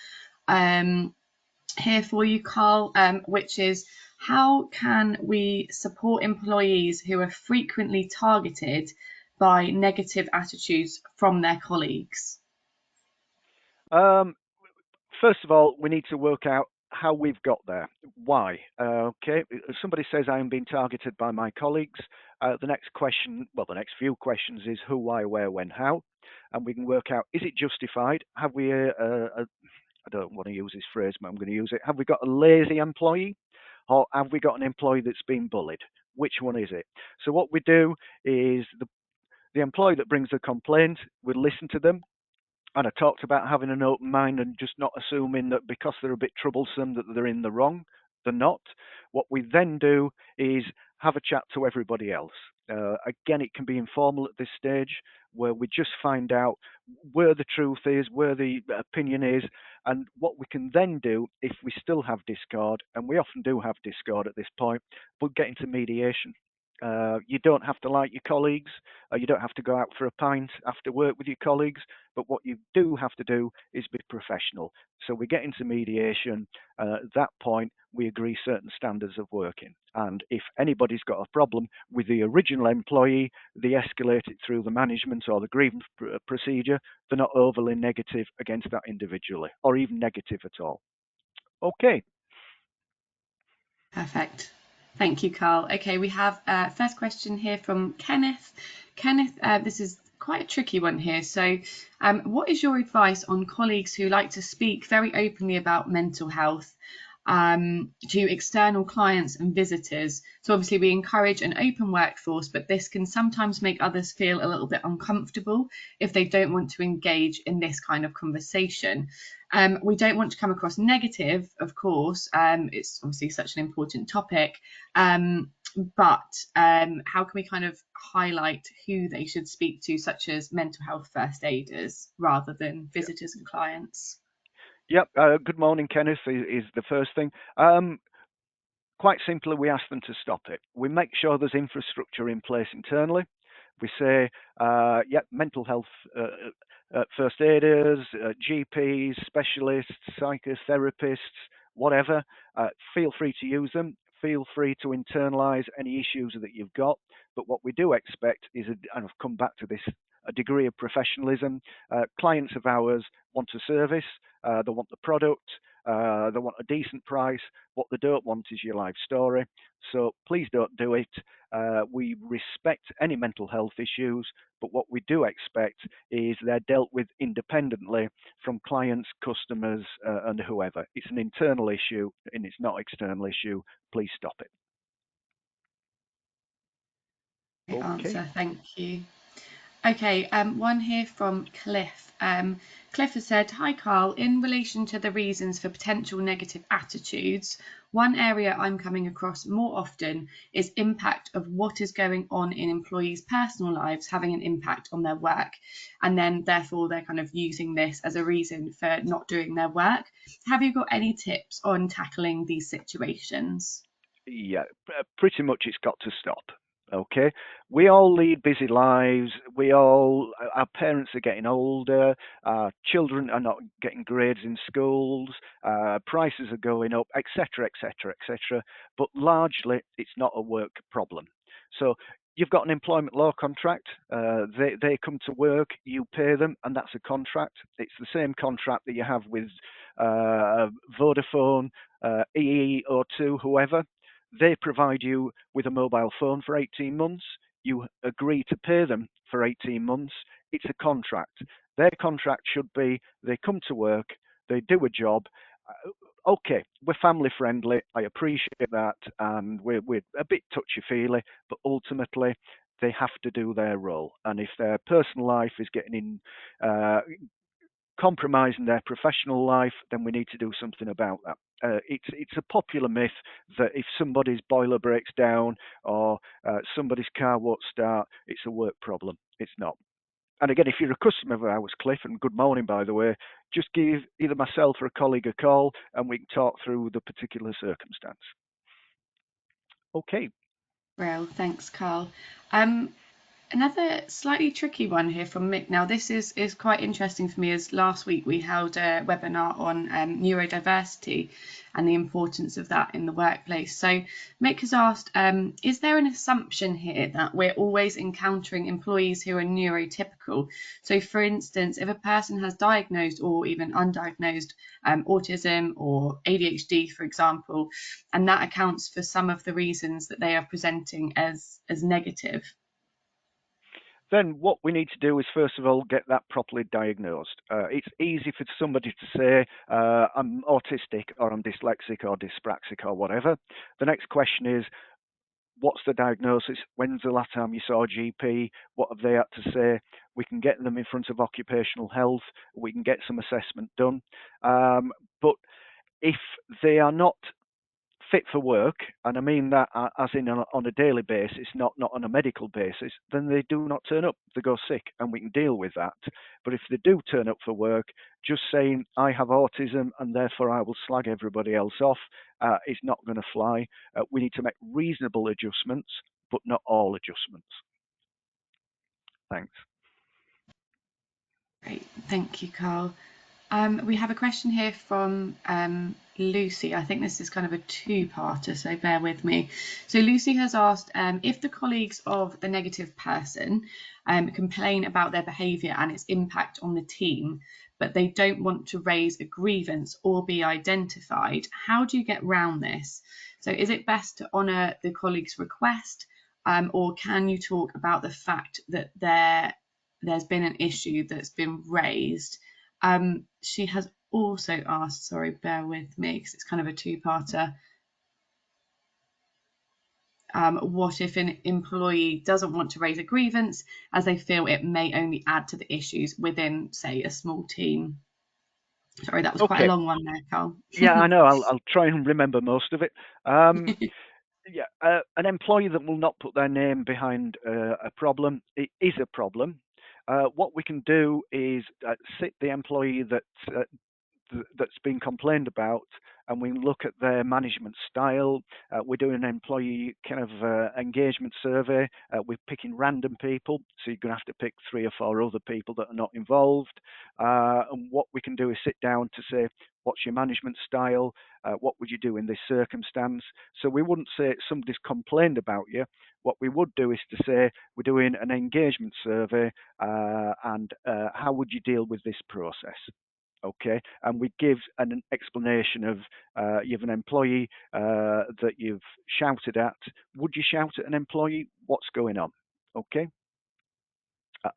here for you, Carl, which is, how can we support employees who are frequently targeted by negative attitudes from their colleagues? First of all, we need to work out how we've got there. Why? Okay, if somebody says I am being targeted by my colleagues, the next question, well, the next few questions is who, why, where, when, how, and we can work out, is it justified? Have we I don't want to use this phrase, but I'm going to use it. Have we got a lazy employee, or have we got an employee that's been bullied? Which one is it? So what we do is the employee that brings the complaint, we listen to them. And I talked about having an open mind and just not assuming that because they're a bit troublesome that they're in the wrong. They're not. What we then do is have a chat to everybody else. Again, it can be informal at this stage, where we just find out where the truth is, where the opinion is, and what we can then do if we still have discord, and we often do have discord at this point, we'll get into mediation. You don't have to like your colleagues, you don't have to go out for a pint after work with your colleagues, but what you do have to do is be professional. So we get into mediation. At that point, we agree certain standards of working. And if anybody's got a problem with the original employee, they escalate it through the management or the grievance procedure. They're not overly negative against that individually, or even negative at all. Okay. Perfect. Thank you, Carl. Okay, we have first question here from Kenneth. Kenneth, this is quite a tricky one here. So, what is your advice on colleagues who like to speak very openly about mental health to external clients and visitors? So obviously we encourage an open workforce, but this can sometimes make others feel a little bit uncomfortable if they don't want to engage in this kind of conversation. We don't want to come across negative, of course. It's obviously such an important topic. But how can we kind of highlight who they should speak to, such as mental health first aiders, rather than visitors and clients? Yep. Good morning, Kenneth, is the first thing. Quite simply, we ask them to stop it. We make sure there's infrastructure in place internally. We say, mental health first aiders, GPs, specialists, psychotherapists, whatever, feel free to use them. Feel free to internalize any issues that you've got. But what we do expect is, and I've come back to this, a degree of professionalism. Clients of ours want a service, they want the product, they want a decent price. What they don't want is your life story. So please don't do it. We respect any mental health issues, but what we do expect is they're dealt with independently from clients, customers, and whoever. It's an internal issue and it's not an external issue. Please stop it. Great answer, thank you. Okay, one here from Cliff. Cliff has said, hi Carl, in relation to the reasons for potential negative attitudes, one area I'm coming across more often is impact of what is going on in employees' personal lives having an impact on their work. And then therefore they're kind of using this as a reason for not doing their work. Have you got any tips on tackling these situations? Yeah, pretty much it's got to stop. Okay, we all lead busy lives. Our parents are getting older. Our children are not getting grades in schools. Prices are going up, etc., etc., etc. But largely, it's not a work problem. So you've got an employment law contract. They come to work, you pay them, and that's a contract. It's the same contract that you have with Vodafone, EE, O2, whoever. They provide you with a mobile phone for 18 months. You agree to pay them for 18 months. It's a contract. Their contract should be they come to work, they do a job. Okay, we're family friendly. I appreciate that. And we're a bit touchy feely, but ultimately, they have to do their role. And if their personal life is getting in, compromising their professional life, then we need to do something about that. It's a popular myth that if somebody's boiler breaks down or somebody's car won't start, it's a work problem. It's not. And again, if you're a customer of ours, Cliff, and good morning, by the way, just give either myself or a colleague a call and we can talk through the particular circumstance. Okay. Well, thanks, Carl. Another slightly tricky one here from Mick. Now, this is quite interesting for me, as last week we held a webinar on neurodiversity and the importance of that in the workplace. So Mick has asked, is there an assumption here that we're always encountering employees who are neurotypical? So for instance, if a person has diagnosed or even undiagnosed autism or ADHD, for example, and that accounts for some of the reasons that they are presenting as negative. Then what we need to do is, first of all, get that properly diagnosed. It's easy for somebody to say, I'm autistic or I'm dyslexic or dyspraxic or whatever. The next question is, what's the diagnosis? When's the last time you saw a GP? What have they had to say? We can get them in front of occupational health. We can get some assessment done. But if they are not fit for work, and I mean that as in on a daily basis, not on a medical basis, then they do not turn up. They go sick, and we can deal with that. But if they do turn up for work, just saying I have autism and therefore I will slag everybody else off is not going to fly. We need to make reasonable adjustments, but not all adjustments. Thanks. Great, thank you, Carl. We have a question here from Lucy. I think this is kind of a two-parter, so bear with me. So Lucy has asked if the colleagues of the negative person complain about their behaviour and its impact on the team, but they don't want to raise a grievance or be identified, how do you get round this? So is it best to honour the colleague's request, or can you talk about the fact that there's been an issue that's been raised? She has also asked, sorry, bear with me because it's kind of a two-parter. What if an employee doesn't want to raise a grievance as they feel it may only add to the issues within, say, a small team? Sorry, that was quite a long one there, Carl. Yeah, I know. I'll try and remember most of it. Yeah, an employee that will not put their name behind a problem, it is a problem. What we can do is sit the employee that's been complained about, and we look at their management style. We're doing an employee kind of engagement survey. We're picking random people, so you're going to have to pick 3 or 4 other people that are not involved. And what we can do is sit down to say, what's your management style? What would you do in this circumstance? So we wouldn't say somebody's complained about you. What we would do is to say, we're doing an engagement survey, and how would you deal with this process? Okay, and we give an explanation of you have an employee that you've shouted at. Would you shout at an employee? What's going on? Okay,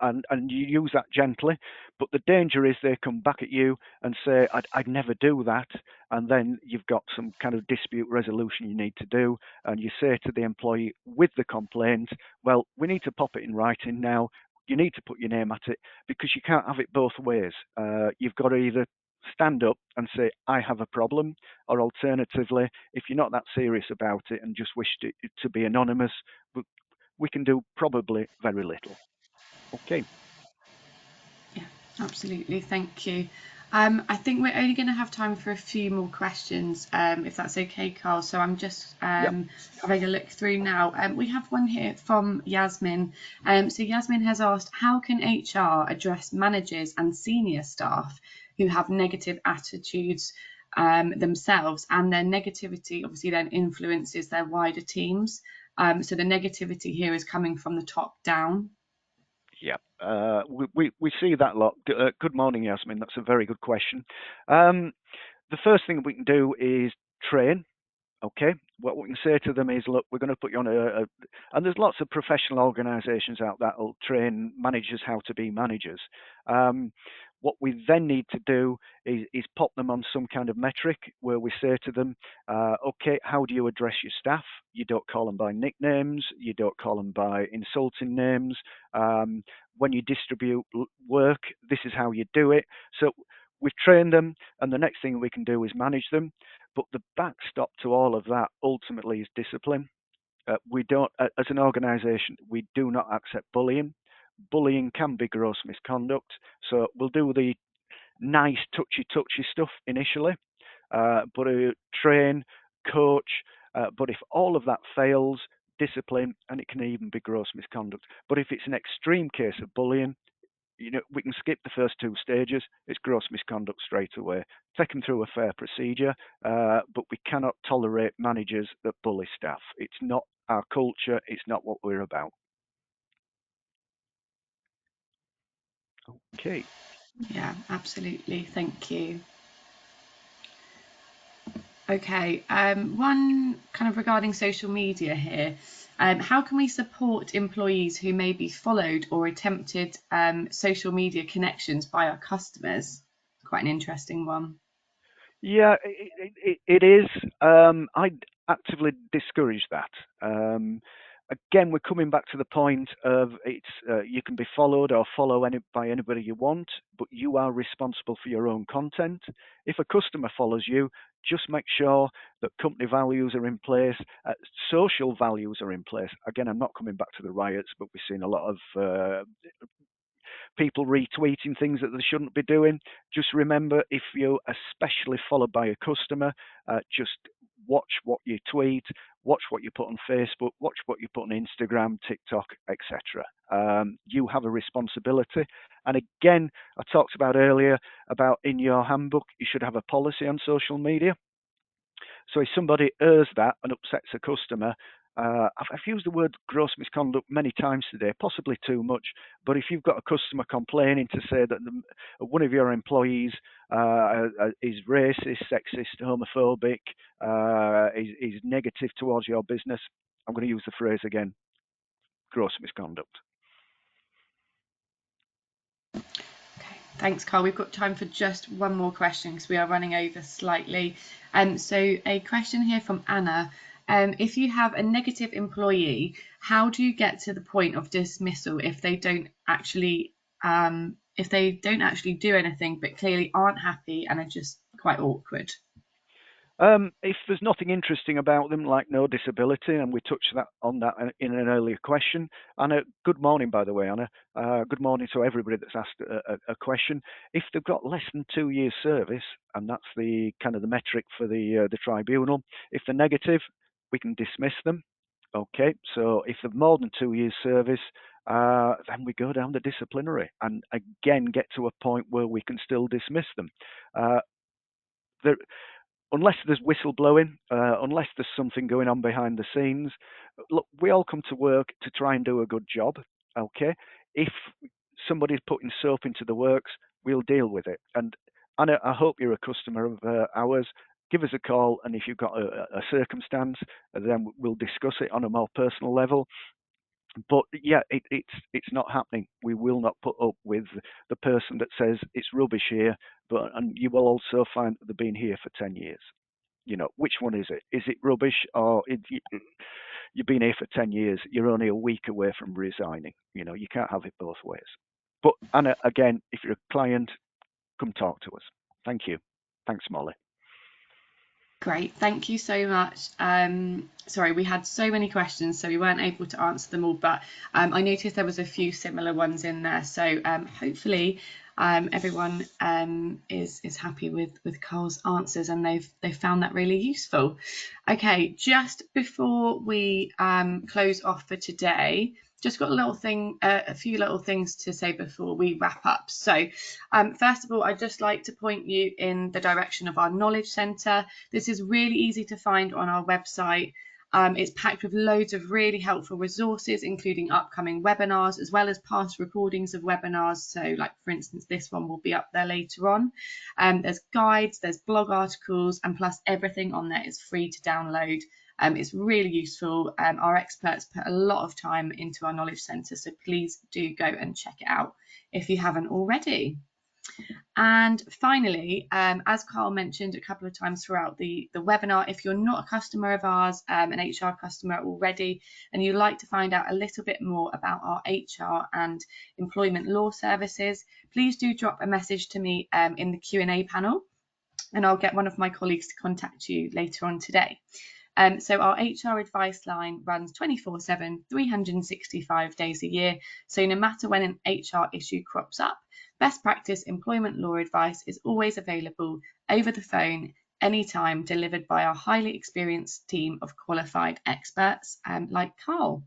and you use that gently, but the danger is they come back at you and say, I'd never do that, and then you've got some kind of dispute resolution you need to do, and you say to the employee with the complaint, well, we need to pop it in writing now. You need to put your name at it, because you can't have it both ways. You've got to either stand up and say, I have a problem, or alternatively, if you're not that serious about it and just wish to be anonymous, we can do probably very little. Okay. Yeah, absolutely. Thank you. I think we're only going to have time for a few more questions, if that's okay, Carl. So I'm just having a look through now. We have one here from Yasmin. So Yasmin has asked, how can HR address managers and senior staff who have negative attitudes themselves, and their negativity obviously then influences their wider teams? So the negativity here is coming from the top down. Yeah, we see that a lot. Good morning, Yasmin. That's a very good question. The first thing we can do is train. Okay, what we can say to them is, look, we're going to put you on and there's lots of professional organisations out that will train managers how to be managers. What we then need to do is pop them on some kind of metric where we say to them, okay, how do you address your staff? You don't call them by nicknames. You don't call them by insulting names. When you distribute work, this is how you do it. So we've trained them, and the next thing we can do is manage them. But the backstop to all of that ultimately is discipline. We don't, as an organisation, we do not accept bullying. bullying can be gross misconduct. So we'll do the nice touchy stuff initially, but train, coach. But if all of that fails, discipline, and it can even be gross misconduct. But if it's an extreme case of bullying, we can skip the first 2 stages. It's gross misconduct straight away. Take them through a fair procedure, but we cannot tolerate managers that bully staff. It's not our culture. It's not what we're about. Okay. Yeah, absolutely. Thank you. Okay, one kind of regarding social media here. How can we support employees who may be followed or attempted social media connections by our customers? Quite an interesting one. Yeah, it is. I'd actively discourage that. Again, we're coming back to the point of you can be followed or by anybody you want, but you are responsible for your own content. If a customer follows you, just make sure that company values are in place, social values are in place. Again, I'm not coming back to the riots, but we've seen a lot of people retweeting things that they shouldn't be doing. Just remember, if you're especially followed by a customer, just watch what you tweet, watch what you put on Facebook, watch what you put on Instagram, TikTok, etc. You have a responsibility. And again, I talked about earlier about in your handbook, you should have a policy on social media. So if somebody errs that and upsets a customer, I've used the word gross misconduct many times today, possibly too much. But if you've got a customer complaining to say that one of your employees is racist, sexist, homophobic, is negative towards your business, I'm going to use the phrase again: gross misconduct. Thanks, Carl. We've got time for just one more question because we are running over slightly. So a question here from Anna. If you have a negative employee, how do you get to the point of dismissal if they don't actually do anything but clearly aren't happy and are just quite awkward? If there's nothing interesting about them, like no disability, and we touched on that in an earlier question. Anna, good morning, by the way, Anna. Good morning to everybody that's asked a question. If they've got less than 2 years service, and that's the kind of the metric for the tribunal, if they're negative, we can dismiss them. Okay, so if they've more than 2 years service, then we go down the disciplinary and again get to a point where we can still dismiss them. Unless there's whistleblowing, unless there's something going on behind the scenes, look, we all come to work to try and do a good job, okay? If somebody's putting soap into the works, we'll deal with it. And Anna, I hope you're a customer of ours. Give us a call, and if you've got a circumstance, then we'll discuss it on a more personal level. But yeah, it's not happening. We will not put up with the person that says it's rubbish here, and you will also find that they've been here for 10 years. Which one is it? Is it rubbish, or you've been here for 10 years, you're only a week away from resigning? You can't have it both ways. But Anna, again, if you're a client, come talk to us. Thank you. Thanks, Molly. Great, thank you so much. Sorry, we had so many questions, so we weren't able to answer them all, but I noticed there was a few similar ones in there. So hopefully everyone is happy with Carl's answers and they've found that really useful. Okay, just before we close off for today, just got a few little things to say before we wrap up. So first of all, I'd just like to point you in the direction of our Knowledge Centre. This is really easy to find on our website. It's packed with loads of really helpful resources, including upcoming webinars, as well as past recordings of webinars. So like, for instance, this one will be up there later on. There's guides, there's blog articles, and plus everything on there is free to download. It's really useful. Our experts put a lot of time into our Knowledge Centre, so please do go and check it out if you haven't already. And finally, as Carl mentioned a couple of times throughout the webinar, if you're not a customer of ours, an HR customer already, and you'd like to find out a little bit more about our HR and employment law services, please do drop a message to me in the Q&A panel, and I'll get one of my colleagues to contact you later on today. So our HR advice line runs 24/7, 365 days a year. So no matter when an HR issue crops up, best practice employment law advice is always available over the phone, anytime, delivered by our highly experienced team of qualified experts like Carl.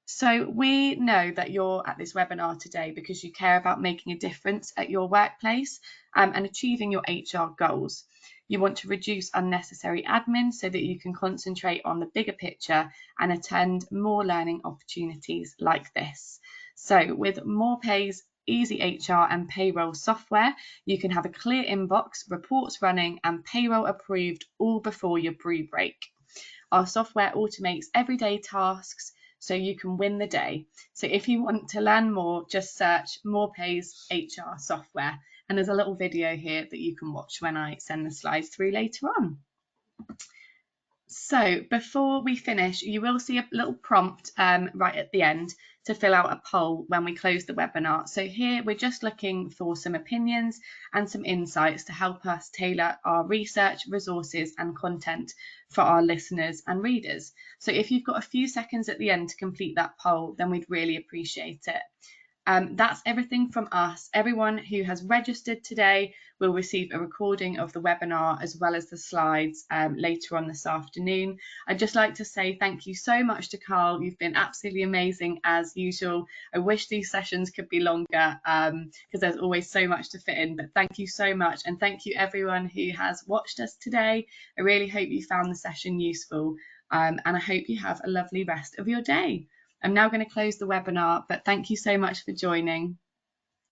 So we know that you're at this webinar today because you care about making a difference at your workplace and achieving your HR goals. You want to reduce unnecessary admin so that you can concentrate on the bigger picture and attend more learning opportunities like this. So with MorePay's easy HR and payroll software, you can have a clear inbox, reports running and payroll approved all before your brew break. Our software automates everyday tasks so you can win the day. So if you want to learn more, just search MorePay's HR software. And there's a little video here that you can watch when I send the slides through later on. So before we finish, you will see a little prompt right at the end to fill out a poll when we close the webinar. So here we're just looking for some opinions and some insights to help us tailor our research, resources and content for our listeners and readers. So if you've got a few seconds at the end to complete that poll, then we'd really appreciate it. That's everything from us. Everyone who has registered today will receive a recording of the webinar as well as the slides later on this afternoon. I'd just like to say thank you so much to Carl. You've been absolutely amazing as usual. I wish these sessions could be longer because there's always so much to fit in, but thank you so much. And thank you everyone who has watched us today. I really hope you found the session useful and I hope you have a lovely rest of your day. I'm now going to close the webinar, but thank you so much for joining.